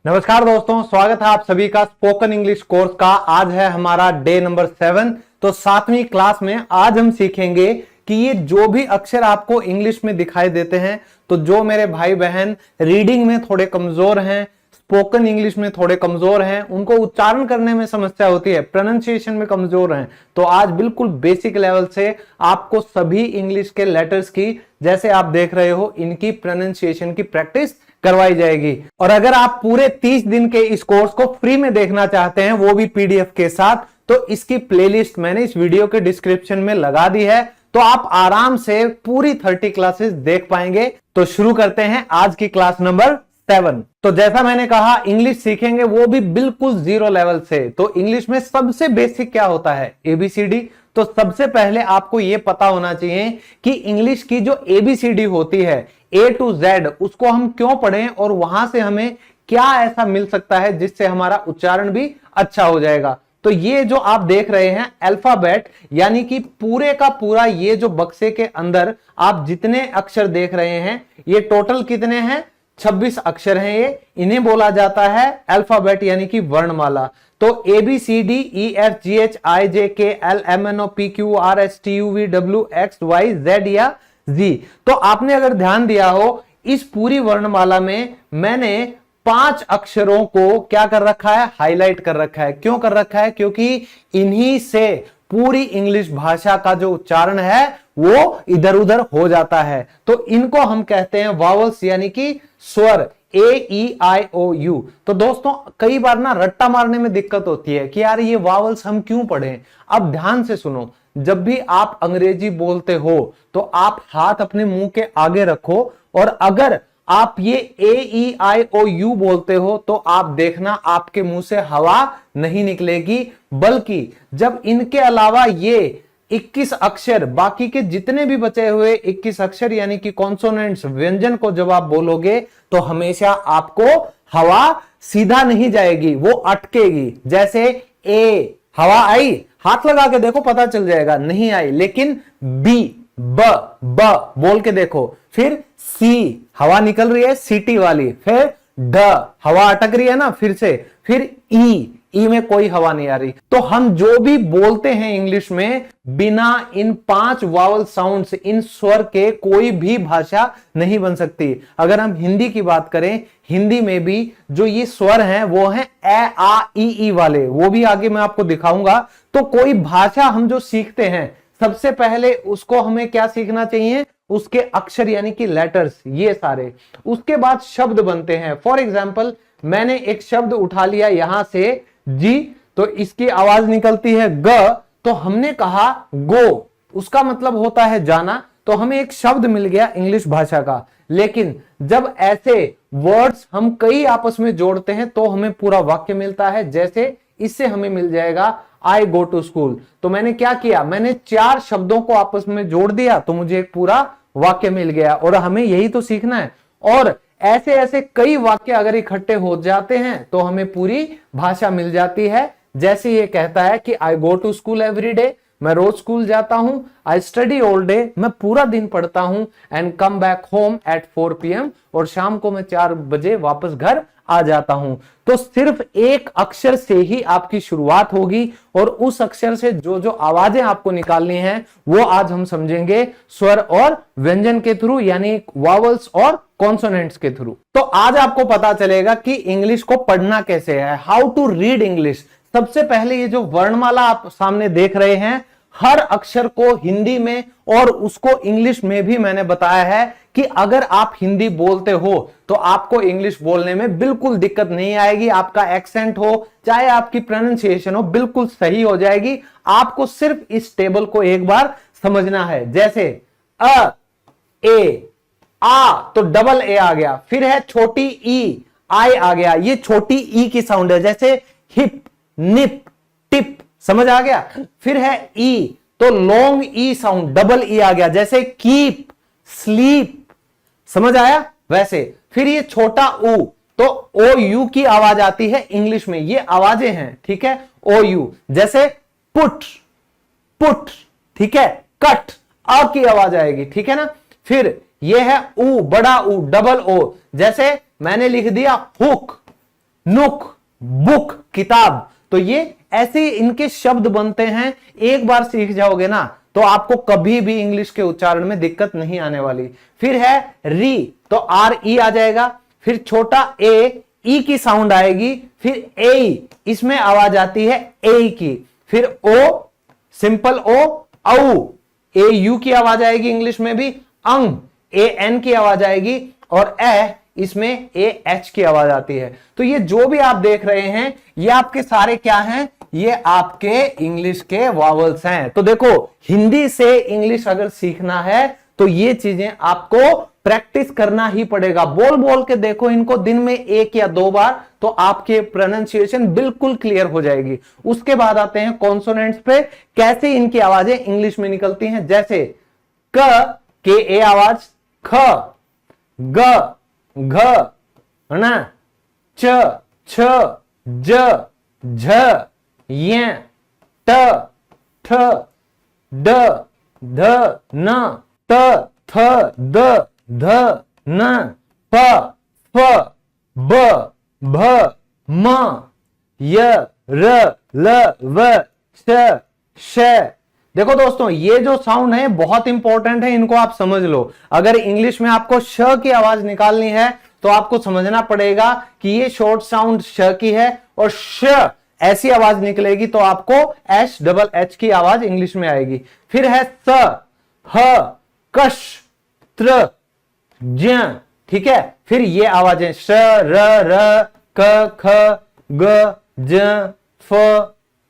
नमस्कार दोस्तों, स्वागत है आप सभी का स्पोकन इंग्लिश कोर्स का। आज है हमारा डे नंबर 7। तो 7वीं क्लास में आज हम सीखेंगे कि ये जो भी अक्षर आपको इंग्लिश में दिखाई देते हैं, तो जो मेरे भाई बहन रीडिंग में थोड़े कमजोर हैं, स्पोकन इंग्लिश में थोड़े कमजोर हैं, उनको उच्चारण करने में समस्या होती है, प्रोनाउंसिएशन में कमजोर हैं, तो आज बिल्कुल बेसिक लेवल से आपको सभी इंग्लिश के लेटर्स की, जैसे आप देख रहे हो, इनकी प्रोनाउंसिएशन की प्रैक्टिस करवाई जाएगी। और अगर आप पूरे 30 दिन के इस कोर्स को फ्री में देखना चाहते हैं, वो भी पीडीएफ के साथ, तो इसकी प्लेलिस्ट मैंने इस वीडियो के डिस्क्रिप्शन में लगा दी है, तो आप आराम से पूरी 30 क्लासेस देख पाएंगे। तो शुरू करते हैं आज की क्लास नंबर 7। तो जैसा मैंने कहा, इंग्लिश सीखेंगे वो भी बिल्कुल जीरो लेवल से। तो इंग्लिश में सबसे बेसिक क्या होता है? एबीसीडी। तो सबसे पहले आपको यह पता होना चाहिए कि इंग्लिश की जो एबीसीडी होती है, ए टू जेड, उसको हम क्यों पढ़ें और वहां से हमें क्या ऐसा मिल सकता है जिससे हमारा उच्चारण भी अच्छा हो जाएगा। तो ये जो आप देख रहे हैं अल्फाबेट, यानी कि पूरे का पूरा ये जो बक्से के अंदर आप जितने अक्षर देख रहे हैं, ये टोटल कितने हैं? 26 अक्षर हैं। ये इन्हें बोला जाता है अल्फाबेट, यानी कि वर्णमाला। तो A B C D E F G H I J K L M N O P Q R S T U V W X Y Z या जी। तो आपने अगर ध्यान दिया हो, इस पूरी वर्णमाला में मैंने 5 अक्षरों को क्या कर रखा है? हाईलाइट कर रखा है। क्यों कर रखा है? क्योंकि इन्हीं से पूरी इंग्लिश भाषा का जो उच्चारण है वो इधर उधर हो जाता है। तो इनको हम कहते हैं वावल्स, यानी कि स्वर, ए ई आई ओ यू। तो दोस्तों, कई बार ना रट्टा मारने में दिक्कत होती है कि यार ये वावल्स हम क्यों पढ़ें। अब ध्यान से सुनो, जब भी आप अंग्रेजी बोलते हो तो आप हाथ अपने मुंह के आगे रखो, और अगर आप ये ए ई आई ओ यू बोलते हो तो आप देखना आपके मुंह से हवा नहीं निकलेगी, बल्कि जब इनके अलावा ये 21 अक्षर, बाकी के जितने भी बचे हुए 21 अक्षर यानी कि कॉन्सोनेंट्स, व्यंजन को जब आप बोलोगे तो हमेशा आपको हवा सीधा नहीं जाएगी, वो अटकेगी। जैसे ए, हवा आई, हाथ लगा के देखो पता चल जाएगा, नहीं आई। लेकिन बी, ब बोल के देखो, फिर सी, हवा निकल रही है सीटी वाली, फिर ड, हवा अटक रही है ना, फिर से, फिर ई में कोई हवा नहीं आ रही। तो हम जो भी बोलते हैं इंग्लिश में, बिना इन 5 वावल साउंड्स, इन स्वर के कोई भी भाषा नहीं बन सकती। अगर हम हिंदी की बात करें, हिंदी में भी जो ये स्वर हैं वो हैं ए आ ई वाले, वो भी आगे मैं आपको दिखाऊंगा। तो कोई भाषा हम जो सीखते हैं, सबसे पहले उसको हमें क्या सीखना चाहिए? उसके अक्षर, यानी कि लेटर्स, ये सारे। उसके बाद शब्द बनते हैं। फॉर एग्जाम्पल, मैंने एक शब्द उठा लिया यहां से जी, तो इसकी आवाज निकलती है ग, तो हमने कहा गो, उसका मतलब होता है जाना। तो हमें एक शब्द मिल गया इंग्लिश भाषा का। लेकिन जब ऐसे वर्ड्स हम कई आपस में जोड़ते हैं तो हमें पूरा वाक्य मिलता है। जैसे इससे हमें मिल जाएगा आई गो टू स्कूल। तो मैंने क्या किया? मैंने 4 शब्दों को आपस में जोड़ दिया, तो मुझे एक पूरा वाक्य मिल गया। और हमें यही तो सीखना है। और ऐसे ऐसे कई वाक्य अगर इकट्ठे हो जाते हैं तो हमें पूरी भाषा मिल जाती है। जैसे ये कहता है कि I go to school every day, मैं रोज स्कूल जाता हूं। आई स्टडी ऑल डे, मैं पूरा दिन पढ़ता हूं। And come back home at 4 PM, और शाम को मैं 4 बजे वापस घर आ जाता हूं। तो सिर्फ एक अक्षर से ही आपकी शुरुआत होगी, और उस अक्षर से जो जो आवाजें आपको निकालनी है वो आज हम समझेंगे स्वर और व्यंजन के थ्रू, यानी वावल्स और कॉन्सोनेंट्स के थ्रू। तो आज आपको पता चलेगा कि इंग्लिश को पढ़ना कैसे है, हाउ टू रीड इंग्लिश। सबसे पहले ये जो वर्णमाला आप सामने देख रहे हैं, हर अक्षर को हिंदी में और उसको इंग्लिश में भी मैंने बताया है कि अगर आप हिंदी बोलते हो तो आपको इंग्लिश बोलने में बिल्कुल दिक्कत नहीं आएगी। आपका एक्सेंट हो, चाहे आपकी प्रोनाउंसिएशन हो, बिल्कुल सही हो जाएगी। आपको सिर्फ इस टेबल को एक बार समझना है। जैसे अ, ए, आ, तो डबल ए आ गया। फिर है छोटी ई, आई आ गया, ये छोटी ई की साउंड है। जैसे हिप, निप, टिप, समझ आ गया। फिर है ई, तो लॉन्ग ई साउंड, डबल ई आ गया। जैसे कीप, स्लीप, समझ आया वैसे। फिर ये छोटा ऊ, तो ओ यू की आवाज आती है इंग्लिश में। ये आवाजें हैं, ठीक है, ओ यू। जैसे पुट, पुट, ठीक है। कट, अ की आवाज आएगी, ठीक है ना। फिर ये है ऊ, बड़ा ऊ, डबल ओ। जैसे मैंने लिख दिया हुक, नुक, बुक, किताब। तो ये ऐसे इनके शब्द बनते हैं, एक बार सीख जाओगे ना तो आपको कभी भी इंग्लिश के उच्चारण में दिक्कत नहीं आने वाली। फिर है री, तो आर ई आ जाएगा, फिर छोटा ए, ई की साउंड आएगी, फिर ए, इसमें आवाज आती है ए की, फिर ओ, सिंपल ओ, औ, ए यू की आवाज आएगी इंग्लिश में भी, अंग, ए एन की आवाज आएगी, और ए, इसमें ए एच की आवाज आती है। तो ये जो भी आप देख रहे हैं ये आपके सारे क्या हैं, ये आपके इंग्लिश के वॉवल्स हैं। तो देखो हिंदी से इंग्लिश अगर सीखना है तो ये चीजें आपको प्रैक्टिस करना ही पड़ेगा। बोल बोल के देखो इनको दिन में 1 या 2 बार, तो आपके प्रोनाउंसिएशन बिल्कुल क्लियर हो जाएगी। उसके बाद आते हैं कॉन्सोनेंट्स पे, कैसे इनकी आवाजें इंग्लिश में निकलती हैं। जैसे क के ए आवाज, ख, ग, घ, न, च, छ, ज, झ, य, ट, ठ, ड, ध, न, त, थ, द, ध, न, प, फ, ब, भ, म, य, र, ल, व, श, श। देखो दोस्तों ये जो साउंड है बहुत इंपॉर्टेंट है, इनको आप समझ लो। अगर इंग्लिश में आपको श की आवाज निकालनी है तो आपको समझना पड़ेगा कि ये शॉर्ट साउंड श की है, और श ऐसी आवाज निकलेगी तो आपको एच डबल एच की आवाज इंग्लिश में आएगी। फिर है स, ह, कश, त्र, ज्य, ठीक है। फिर ये आवाजें श, र, र, क, ख, ग, ज, फ,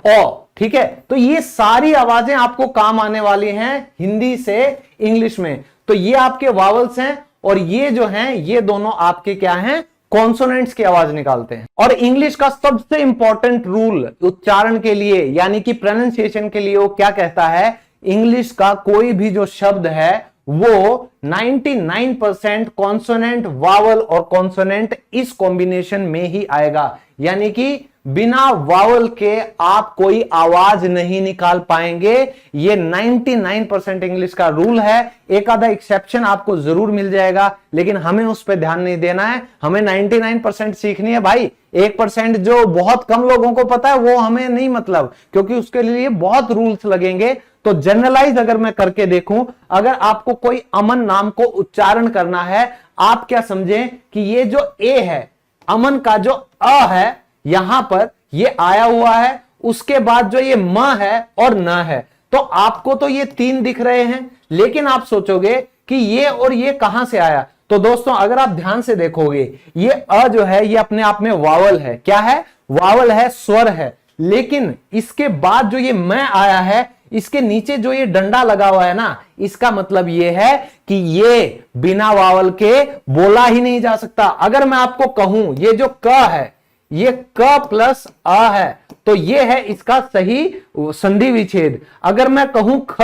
ओ, ठीक है। तो ये सारी आवाजें आपको काम आने वाली हैं हिंदी से इंग्लिश में। तो ये आपके वावल्स हैं, और ये जो हैं ये दोनों आपके क्या हैं, कॉन्सोनेंट्स की आवाज निकालते हैं। और इंग्लिश का सबसे इंपॉर्टेंट रूल उच्चारण के लिए यानी कि प्रोनाउंसिएशन के लिए वो क्या कहता है, इंग्लिश का कोई भी जो शब्द है वो 99% कॉन्सोनेंट, वावल और कॉन्सोनेंट इस कॉम्बिनेशन में ही आएगा। यानी कि बिना वावल के आप कोई आवाज नहीं निकाल पाएंगे। ये 99% इंग्लिश का रूल है। एक आधा एक्सेप्शन आपको जरूर मिल जाएगा, लेकिन हमें उस पर ध्यान नहीं देना है। हमें 99% सीखनी है भाई। 1% जो बहुत कम लोगों को पता है वो हमें नहीं मतलब, क्योंकि उसके लिए बहुत रूल्स लगेंगे। तो जनरलाइज अगर मैं करके देखूं, अगर आपको कोई अमन नाम को उच्चारण करना है, आप क्या समझें कि ये जो ए है, अमन का जो अ है यहां पर ये आया हुआ है, उसके बाद जो ये म है और न है, तो आपको तो ये 3 दिख रहे हैं, लेकिन आप सोचोगे कि ये और ये कहां से आया। तो दोस्तों अगर आप ध्यान से देखोगे, ये अ जो है ये अपने आप में वावल है। क्या है? वावल है, स्वर है। लेकिन इसके बाद जो ये मैं आया है, इसके नीचे जो ये डंडा लगा हुआ है ना, इसका मतलब ये है कि ये बिना वावल के बोला ही नहीं जा सकता। अगर मैं आपको कहूं ये जो क है, ये क प्लस अ है, तो ये है इसका सही संधि विच्छेद। अगर मैं कहूं ख,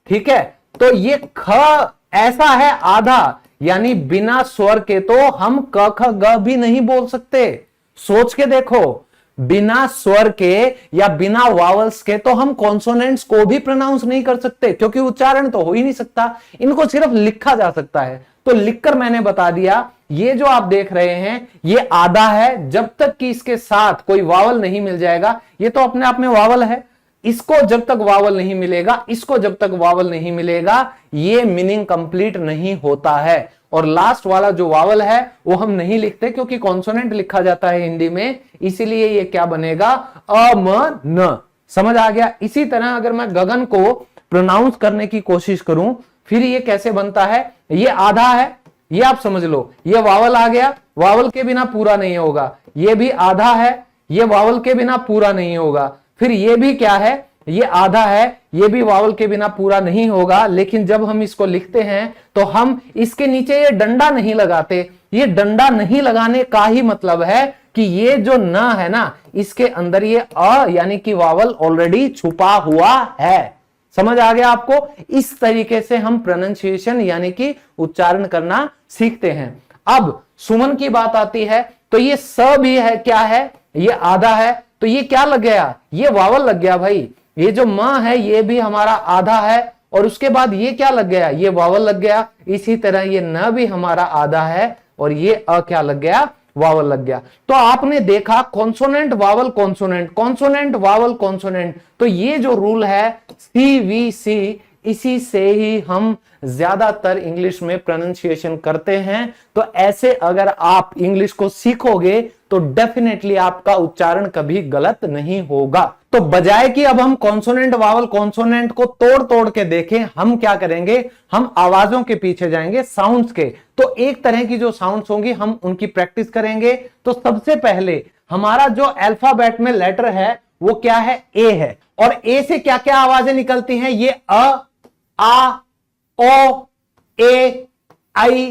ठीक है, तो ये ख ऐसा है आधा, यानी बिना स्वर के तो हम क ख ग भी नहीं बोल सकते। सोच के देखो, बिना स्वर के या बिना वावल्स के तो हम कॉन्सोनेंट्स को भी प्रोनाउंस नहीं कर सकते, क्योंकि उच्चारण तो हो ही नहीं सकता। इनको सिर्फ लिखा जा सकता है। तो लिखकर मैंने बता दिया, ये जो आप देख रहे हैं ये आधा है। जब तक कि इसके साथ कोई वावल नहीं मिल जाएगा, ये तो अपने आप में वावल है। इसको जब तक वावल नहीं मिलेगा, इसको जब तक वावल नहीं मिलेगा, ये मीनिंग कंप्लीट नहीं होता है। और लास्ट वाला जो वावल है वो हम नहीं लिखते, क्योंकि कॉन्सोनेंट लिखा जाता है हिंदी में, इसीलिए ये क्या बनेगा, अ म न। समझ आ गया? इसी तरह अगर मैं गगन को प्रोनाउंस करने की कोशिश करूं, फिर ये कैसे बनता है, ये आधा है, ये आप समझ लो, ये वावल आ गया, वावल के बिना पूरा नहीं होगा। ये भी आधा है, ये वावल के बिना पूरा नहीं होगा। फिर ये भी क्या है, ये आधा है, ये भी वावल के बिना पूरा नहीं होगा। लेकिन जब हम इसको लिखते हैं तो हम इसके नीचे ये डंडा नहीं लगाते। ये डंडा नहीं लगाने का ही मतलब है कि ये जो न है ना, इसके अंदर ये अ यानी कि वावल ऑलरेडी छुपा हुआ है। समझ आ गया आपको? इस तरीके से हम प्रोनाउंसिएशन यानी कि उच्चारण करना सीखते हैं। अब सुमन की बात आती है, तो ये स भी है, क्या है, ये आधा है, तो ये क्या लग गया, ये वावल लग गया भाई। ये जो म है ये भी हमारा आधा है, और उसके बाद ये क्या लग गया, ये वावल लग गया। इसी तरह ये न भी हमारा आधा है, और ये अ क्या लग गया, वावल लग गया। तो आपने देखा consonant vowel consonant, consonant vowel consonant, तो ये जो रूल है CVC, इसी से ही हम ज्यादातर इंग्लिश में प्रोनाउंसिएशन करते हैं। तो ऐसे अगर आप इंग्लिश को सीखोगे तो डेफिनेटली आपका उच्चारण कभी गलत नहीं होगा। तो बजाय कि अब हम कॉन्सोनेंट वावल कॉन्सोनेंट को तोड़ तोड़ के देखें, हम क्या करेंगे, हम आवाजों के पीछे जाएंगे, साउंड्स के। तो एक तरह की जो साउंड्स होंगी हम उनकी प्रैक्टिस करेंगे। तो सबसे पहले हमारा जो अल्फाबेट में लेटर है वो क्या है, ए है। और ए से क्या क्या आवाजें निकलती हैं, ये अ, आ, ओ, ए, आई,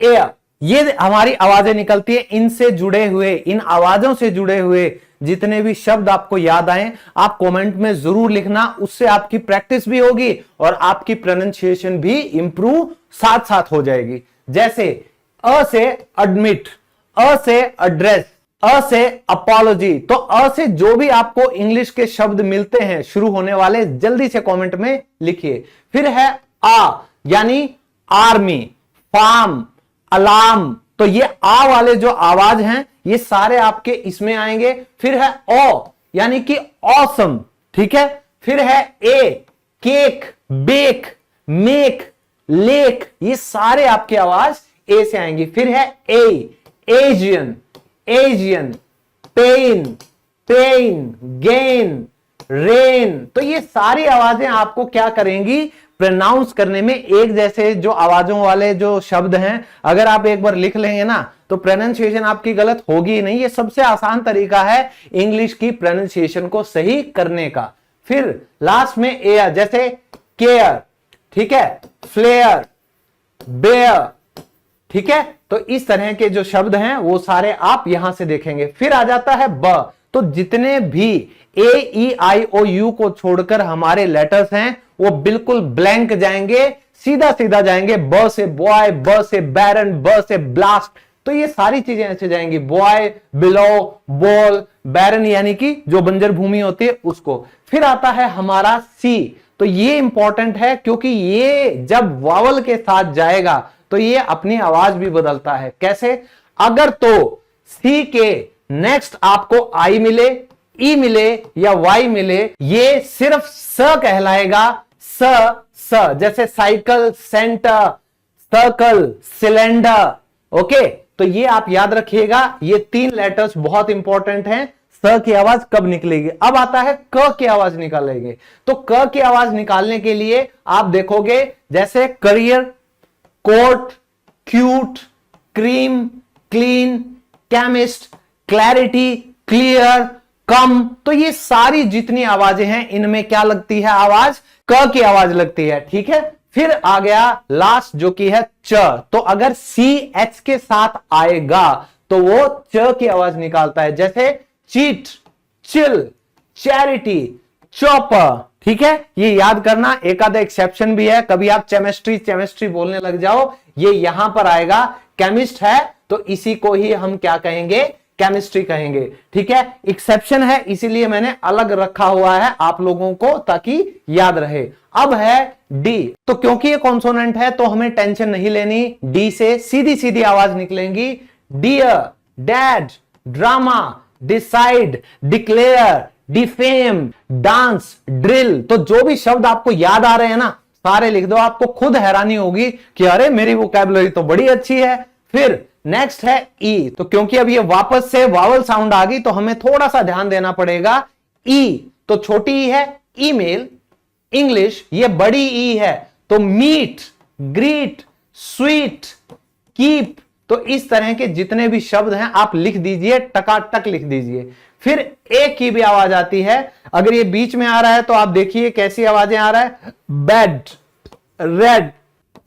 ए, ये हमारी आवाजें निकलती है। इनसे जुड़े हुए, इन आवाजों से जुड़े हुए जितने भी शब्द आपको याद आए आप कमेंट में जरूर लिखना, उससे आपकी प्रैक्टिस भी होगी और आपकी प्रोनाउंसिएशन भी इंप्रूव साथ साथ हो जाएगी। जैसे अ से एडमिट, अ से एड्रेस, अ से अपॉलॉजी। तो अ से जो भी आपको इंग्लिश के शब्द मिलते हैं शुरू होने वाले, जल्दी से कमेंट में लिखिए। फिर है आ, यानी आर्मी, फार्म, अलार्म। तो ये आ वाले जो आवाज हैं ये सारे आपके इसमें आएंगे। फिर है ओ, यानी कि ऑसम, ठीक है। फिर है A, cake, bake, make, lake, ये सारे आपकी आवाज ए से आएंगी। फिर है A, Aegean, Aegean, pain, pain, gain, rain. तो ये सारी आवाजें आपको क्या करेंगी, प्रोनाउंस करने में एक जैसे जो आवाजों वाले जो शब्द हैं, अगर आप एक बार लिख लेंगे ना तो प्रोनाउंसिएशन आपकी गलत होगी ही नहीं। ये सबसे आसान तरीका है इंग्लिश की प्रोनाउंसिएशन को सही करने का। फिर लास्ट में एयर, जैसे केयर, ठीक है, फ्लेयर, बेयर, ठीक है। तो इस तरह के जो शब्द हैं वो सारे आप यहां से देखेंगे। फिर आ जाता है ब। तो जितने भी ए, ई, आई, ओ, यू को छोड़कर हमारे लेटर्स हैं वो बिल्कुल ब्लैंक जाएंगे, सीधा सीधा जाएंगे। ब से बॉय, ब से बैरन, ब से ब्लास्ट। तो ये सारी चीजें ऐसे जाएंगी, बॉय, बिलो, बॉल, बैरन यानी कि जो बंजर भूमि होती है उसको। फिर आता है हमारा सी। तो ये इंपॉर्टेंट है क्योंकि ये जब वावल के साथ जाएगा तो ये अपनी आवाज भी बदलता है। कैसे, अगर तो सी के नेक्स्ट आपको आई मिले, ई मिले या वाई मिले, ये सिर्फ स कहलाएगा। स, जैसे cycle, centre, circle, cylinder. Okay, तो ये आप याद रखिएगा, ये 3 लेटर्स बहुत इंपॉर्टेंट हैं। स की आवाज कब निकलेगी। अब आता है क की आवाज निकालेंगे। तो क की आवाज निकालने के लिए आप देखोगे जैसे career, court, cute, cream, clean, chemist, clarity, clear, come. तो ये सारी जितनी आवाजें हैं इनमें क्या लगती है आवाज, क की आवाज लगती है, ठीक है। फिर आ गया लास्ट जो कि है च। तो अगर सी एच के साथ आएगा तो वो च की आवाज निकालता है। जैसे चीट, चिल, चैरिटी, चॉपर, ठीक है। ये याद करना, एक आधा एक्सेप्शन भी है, कभी आप केमिस्ट्री बोलने लग जाओ, ये यहां पर आएगा। केमिस्ट है तो इसी को ही हम क्या कहेंगे, केमिस्ट्री कहेंगे, ठीक है। एक्सेप्शन है इसीलिए मैंने अलग रखा हुआ है आप लोगों को ताकि याद रहे। अब है डी। तो क्योंकि ये कॉन्सोनेंट है तो हमें टेंशन नहीं लेनी, डी से सीधी सीधी आवाज निकलेंगी। Dear, dad, drama, decide, declare, defame, dance, drill. तो जो भी शब्द आपको याद आ रहे हैं ना सारे लिख दो, आपको खुद हैरानी होगी कि अरे मेरी वोकैबुलरी तो बड़ी अच्छी है। फिर नेक्स्ट है ई। तो क्योंकि अब ये वापस से वावल साउंड आ गई तो हमें थोड़ा सा ध्यान देना पड़ेगा। ई तो छोटी ई है, ईमेल, इंग्लिश, ये बड़ी ई है तो मीट, ग्रीट, स्वीट, कीप। तो इस तरह के जितने भी शब्द हैं आप लिख दीजिए, टकाटक लिख दीजिए। फिर ए की भी आवाज आती है, अगर ये बीच में आ रहा है तो आप देखिए कैसी आवाजें आ रहा है, बेड, रेड,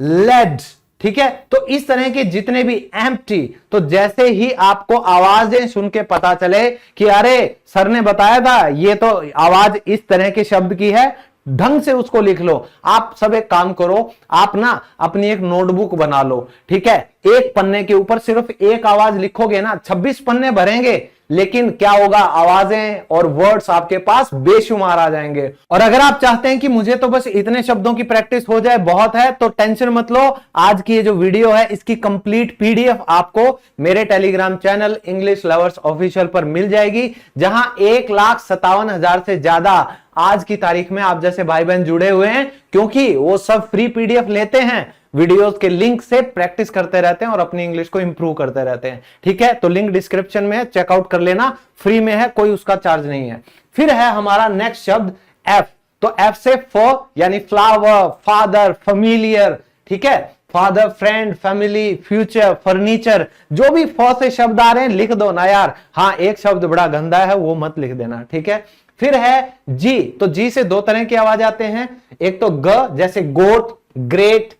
लेड, ठीक है। तो इस तरह के जितने भी एम्प्टी, तो जैसे ही आपको आवाजें सुन के पता चले कि अरे सर ने बताया था ये तो आवाज इस तरह के शब्द की है, ढंग से उसको लिख लो। आप सब एक काम करो, आप ना अपनी एक नोटबुक बना लो, ठीक है। एक पन्ने के ऊपर सिर्फ एक आवाज लिखोगे ना, 26 पन्ने भरेंगे लेकिन क्या होगा, आवाजें और वर्ड्स आपके पास बेशुमार आ जाएंगे। और अगर आप चाहते हैं कि मुझे तो बस इतने शब्दों की प्रैक्टिस हो जाए बहुत है, तो टेंशन मत लो, आज की ये जो वीडियो है इसकी कंप्लीट पीडीएफ आपको मेरे Telegram channel English lovers official पर मिल जाएगी, जहां 1,57,000 से ज्यादा आज की तारीख में आप जैसे भाई बहन जुड़े हुए हैं, क्योंकि वो सब फ्री पीडीएफ लेते हैं, वीडियोस के लिंक से प्रैक्टिस करते रहते हैं और अपनी इंग्लिश को इंप्रूव करते रहते हैं। ठीक है, तो लिंक डिस्क्रिप्शन में है, चेकआउट कर लेना, फ्री में है, कोई उसका चार्ज नहीं है। फिर है हमारा नेक्स्ट शब्द एफ। तो एफ से फ यानी फ्लावर, फादर, फैमिलियर, ठीक है, father, friend, family, future, furniture, जो भी फ से शब्द आ रहे हैं लिख दो ना यार। हाँ, एक शब्द बड़ा गंदा है, वो मत लिख देना, ठीक है। फिर है जी। तो जी से दो तरह की आवाज आते हैं, एक तो ग जैसे गोट, ग्रेट,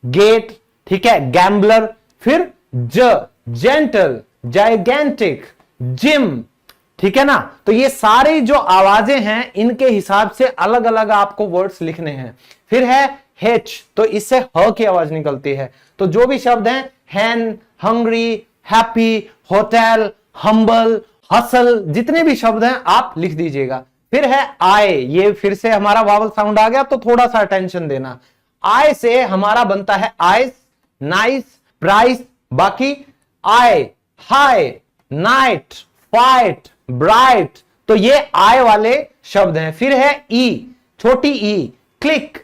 गेट, ठीक है, गैम्बलर। फिर ज, जेंटल, जाइगेंटिक, जिम, ठीक है ना। तो ये सारी जो आवाजें हैं इनके हिसाब से अलग अलग आपको वर्ड्स लिखने हैं। फिर है हेच, तो इससे ह की आवाज निकलती है। तो जो भी शब्द हैं, hen, hungry, happy, hotel, humble, hustle, जितने भी शब्द हैं आप लिख दीजिएगा। फिर है आय, ये फिर से हमारा वावल साउंड आ गया, तो थोड़ा सा अटेंशन देना। आय से हमारा बनता है आइस, नाइस, प्राइस, बाकी आय, हाय, नाइट, फाइट, ब्राइट, तो ये आय वाले शब्द हैं। फिर है ई, छोटी ई, क्लिक,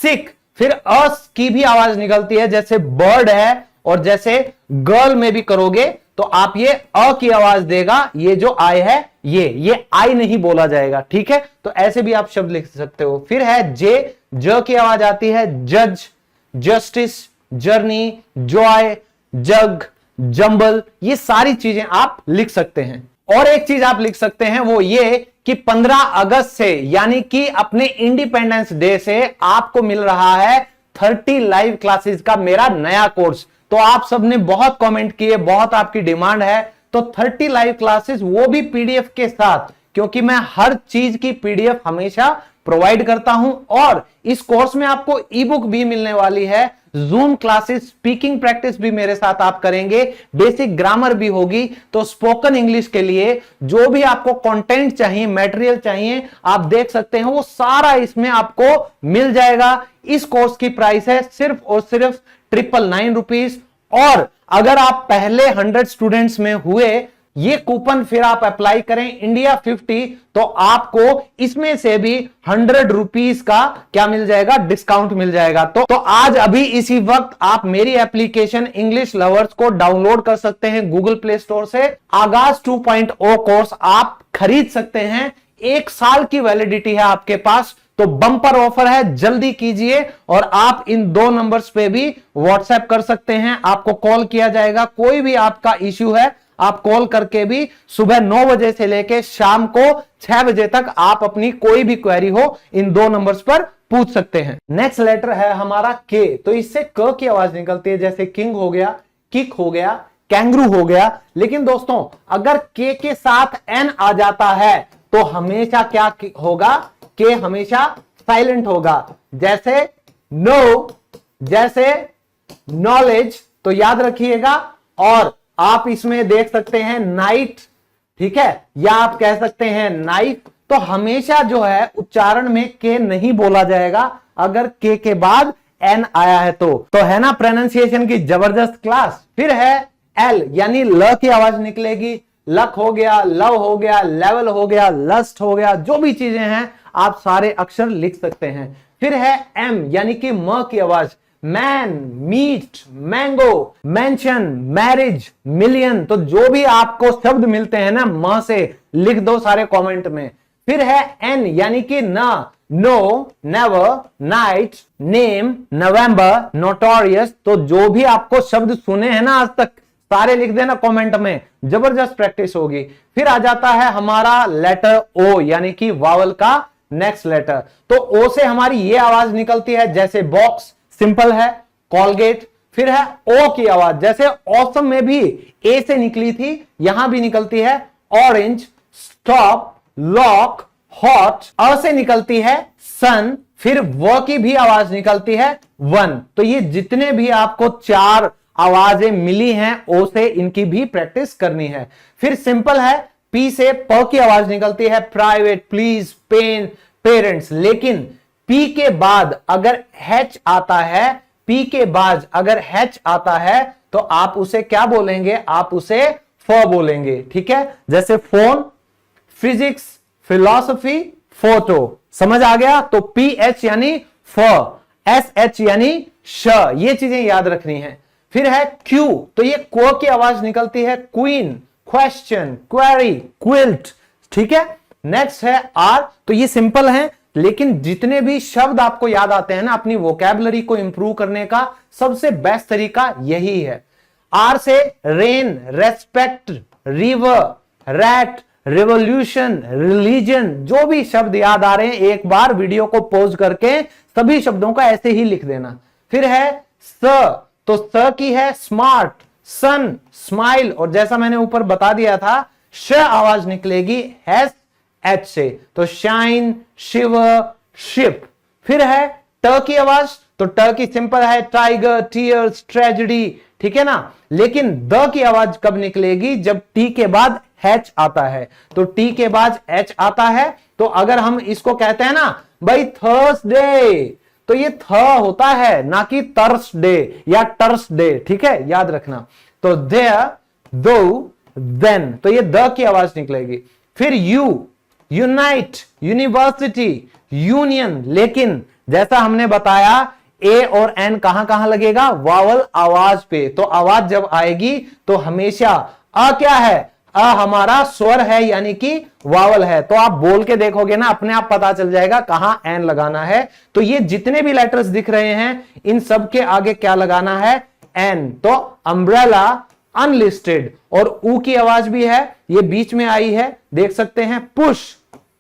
सिक। फिर अस की भी आवाज निकलती है, जैसे बर्ड है और जैसे गर्ल में भी करोगे तो आप ये अ की आवाज देगा, ये जो आय है ये आई नहीं बोला जाएगा, ठीक है। तो ऐसे भी आप शब्द लिख सकते हो। फिर है जे, ज की आवाज आती है, जज, जस्टिस, जर्नी, जॉय, जग, जंबल, ये सारी चीजें आप लिख सकते हैं। और एक चीज आप लिख सकते हैं वो ये कि 15 अगस्त से यानी कि अपने इंडिपेंडेंस डे से आपको मिल रहा है 30 लाइव क्लासेस का मेरा नया कोर्स। तो आप सबने बहुत कमेंट किए, बहुत आपकी डिमांड है, तो 30 लाइव क्लासेस वो भी पीडीएफ के साथ, क्योंकि मैं हर चीज की पीडीएफ हमेशा प्रोवाइड करता हूं। और इस कोर्स में आपको ई बुक भी मिलने वाली है, जूम क्लासेस, स्पीकिंग प्रैक्टिस भी मेरे साथ आप करेंगे, बेसिक ग्रामर भी होगी। तो स्पोकन इंग्लिश के लिए जो भी आपको कंटेंट चाहिए, मटेरियल चाहिए, आप देख सकते हैं, वो सारा इसमें आपको मिल जाएगा। इस कोर्स की प्राइस है सिर्फ और सिर्फ 999 रुपीज। और अगर आप पहले 100 स्टूडेंट्स में हुए, ये कूपन फिर आप अप्लाई करें इंडिया 50, तो आपको इसमें से भी 100 रुपीज का क्या मिल जाएगा, डिस्काउंट मिल जाएगा। तो आज अभी इसी वक्त आप मेरी एप्लीकेशन इंग्लिश लवर्स को डाउनलोड कर सकते हैं गूगल प्ले स्टोर से। आगाज 2.0 कोर्स आप खरीद सकते हैं, 1 साल की वैलिडिटी है आपके पास। तो बम्पर ऑफर है, जल्दी कीजिए। और आप इन 2 नंबर्स पे भी व्हाट्सएप कर सकते हैं, आपको कॉल किया जाएगा। कोई भी आपका इश्यू है आप कॉल करके भी सुबह 9 बजे से लेके शाम को 6 बजे तक आप अपनी कोई भी क्वेरी हो इन 2 नंबर्स पर पूछ सकते हैं। नेक्स्ट लेटर है हमारा के। तो इससे क की आवाज निकलती है, जैसे किंग हो गया, किक हो गया, कैंगरू हो गया। लेकिन दोस्तों अगर के साथ एन आ जाता है तो हमेशा क्या होगा, के हमेशा साइलेंट होगा। जैसे नो, जैसे नॉलेज, तो याद रखिएगा। और आप इसमें देख सकते हैं नाइट, ठीक है, या आप कह सकते हैं नाइफ। तो हमेशा जो है उच्चारण में के नहीं बोला जाएगा अगर के बाद एन आया है तो है ना प्रोनाउंसिएशन की जबरदस्त क्लास। फिर है एल, यानी ल की आवाज निकलेगी। लक हो गया, लव हो गया, लेवल हो गया, लस्ट हो गया, जो भी चीजें हैं आप सारे अक्षर लिख सकते हैं। फिर है एम, यानी कि म की आवाज। Man, meet, mango, mention, marriage, million, तो जो भी आपको शब्द मिलते हैं ना म से, लिख दो सारे कमेंट में। फिर है एन, यानी कि ना, नो, नेवर, नाइट, नेम, नवंबर, नोटोरियस, तो जो भी आपको शब्द सुने हैं ना आज तक सारे लिख देना कमेंट में, जबरदस्त प्रैक्टिस होगी। फिर आ जाता है हमारा लेटर ओ, यानी कि वावल का नेक्स्ट लेटर। तो ओ से हमारी ये आवाज निकलती है, जैसे बॉक्स सिंपल है, कॉलगेट। फिर है ओ की आवाज, जैसे ऑसम में भी ए से निकली थी, यहां भी निकलती है ऑरेंज, स्टॉप, लॉक, हॉट। अ से निकलती है सन। फिर व की भी आवाज निकलती है वन। तो ये जितने भी आपको 4 आवाजें मिली हैं ओ से, इनकी भी प्रैक्टिस करनी है। फिर सिंपल है पी से प की आवाज निकलती है, प्राइवेट, प्लीज, पेन, पेरेंट्स। लेकिन पी के बाद अगर हैच आता है, पी के बाद अगर हैच आता है तो आप उसे क्या बोलेंगे, आप उसे फ बोलेंगे। ठीक है, जैसे फोन, फिजिक्स, फिलॉसफी, फोटो। समझ आ गया? तो पी एच यानी फ, एस एच यानी श, ये चीजें याद रखनी है। फिर है क्यू, तो ये क्व की आवाज निकलती है, क्वीन, क्वेश्चन, क्वेरी, क्विल्ट। ठीक है, नेक्स्ट है आर, तो ये सिंपल है, लेकिन जितने भी शब्द आपको याद आते हैं ना, अपनी वोकैबुलरी को इंप्रूव करने का सबसे बेस्ट तरीका यही है। आर से rain, respect, river, rat, revolution, religion, जो भी शब्द याद आ रहे हैं एक बार वीडियो को पॉज करके सभी शब्दों का ऐसे ही लिख देना। फिर है स, तो स की है स्मार्ट, सन, स्माइल, और जैसा मैंने ऊपर बता दिया था श आवाज निकलेगी एस एच से, तो शाइन, शिवर, शिप। फिर है ट की आवाज, तो ट की सिंपल है, टाइगर, टीयर्स, ट्रेजेडी। ठीक है ना, लेकिन द की आवाज कब निकलेगी, जब टी के बाद एच आता है। तो टी के बाद एच आता है, तो अगर हम इसको कहते हैं ना भाई थर्सडे, तो ये थ होता है, ना कि थर्सडे या टर्सडे। ठीक है, याद रखना। तो देयर, दो, देन, तो ये द की आवाज निकलेगी। फिर यू, यूनाइट, यूनिवर्सिटी, यूनियन, लेकिन जैसा हमने बताया ए और एन कहां कहां लगेगा, वावल आवाज पे। तो आवाज जब आएगी तो हमेशा अ क्या है, अ हमारा स्वर है, यानी कि वावल है। तो आप बोल के देखोगे ना, अपने आप पता चल जाएगा कहां एन लगाना है। तो ये जितने भी लेटर्स दिख रहे हैं, इन सब के आगे क्या लगाना है, एन। तो अम्ब्रेला, अनलिस्टेड, और ऊ की आवाज भी है, ये बीच में आई है, देख सकते हैं, पुश,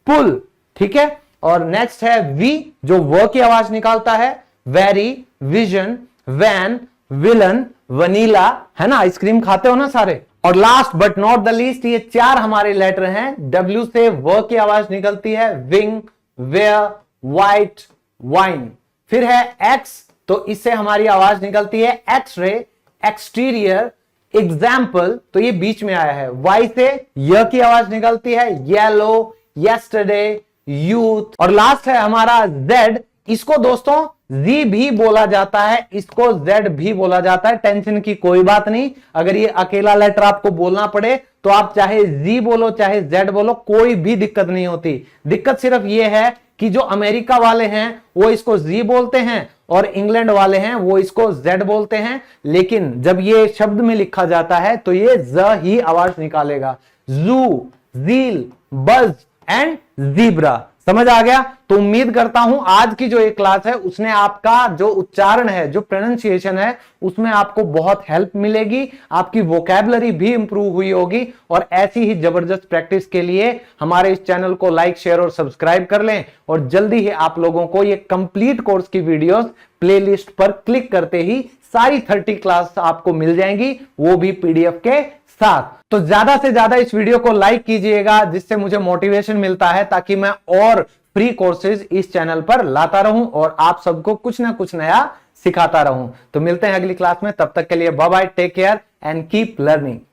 पुल। ठीक है, और नेक्स्ट है वी, जो व की आवाज निकालता है, very, vision, van, villain, vanilla, है ना, आइसक्रीम खाते हो ना सारे। और last but not the least, ये चार हमारे लेटर हैं। डब्ल्यू से व की आवाज निकलती है, विंग, वेयर, वाइट, वाइन। फिर है एक्स, तो इससे हमारी आवाज निकलती है, एक्सरे, एक्सटीरियर, एग्जाम्पल, तो ये बीच में आया है। वाई से य की आवाज निकलती है, येलो, यस्टरडे, यूथ। और लास्ट है हमारा जेड, इसको दोस्तों जी भी बोला जाता है, इसको जेड भी बोला जाता है। टेंशन की कोई बात नहीं, अगर ये अकेला लेटर आपको बोलना पड़े तो आप चाहे जी बोलो चाहे जेड बोलो, कोई भी दिक्कत नहीं होती। दिक्कत सिर्फ ये है कि जो अमेरिका वाले हैं वो इसको जी बोलते हैं और इंग्लैंड वाले हैं वो इसको जेड बोलते हैं, लेकिन जब ये शब्द में लिखा जाता है तो ये ज ही आवाज निकालेगा। जू, जील, बज एंड जीब्रा। समझ आ गया? तो उम्मीद करता हूं आज की जो ये क्लास है उसने आपका जो उच्चारण है, जो प्रोनाउंसिएशन है, उसमें आपको बहुत हेल्प मिलेगी, आपकी वोकैबुलरी भी इंप्रूव हुई होगी। और ऐसी ही जबरदस्त प्रैक्टिस के लिए हमारे इस चैनल को लाइक, शेयर और सब्सक्राइब कर लें, और जल्दी ही आप लोगों को ये कंप्लीट कोर्स की वीडियोस प्लेलिस्ट पर क्लिक करते ही सारी 30 क्लास आपको मिल जाएंगी, वो भी पीडीएफ के साथ। तो ज्यादा से ज्यादा इस वीडियो को लाइक कीजिएगा, जिससे मुझे मोटिवेशन मिलता है, ताकि मैं और फ्री कोर्सेज इस चैनल पर लाता रहूं और आप सबको कुछ ना कुछ नया सिखाता रहूं। तो मिलते हैं अगली क्लास में, तब तक के लिए bye bye, take care and keep learning.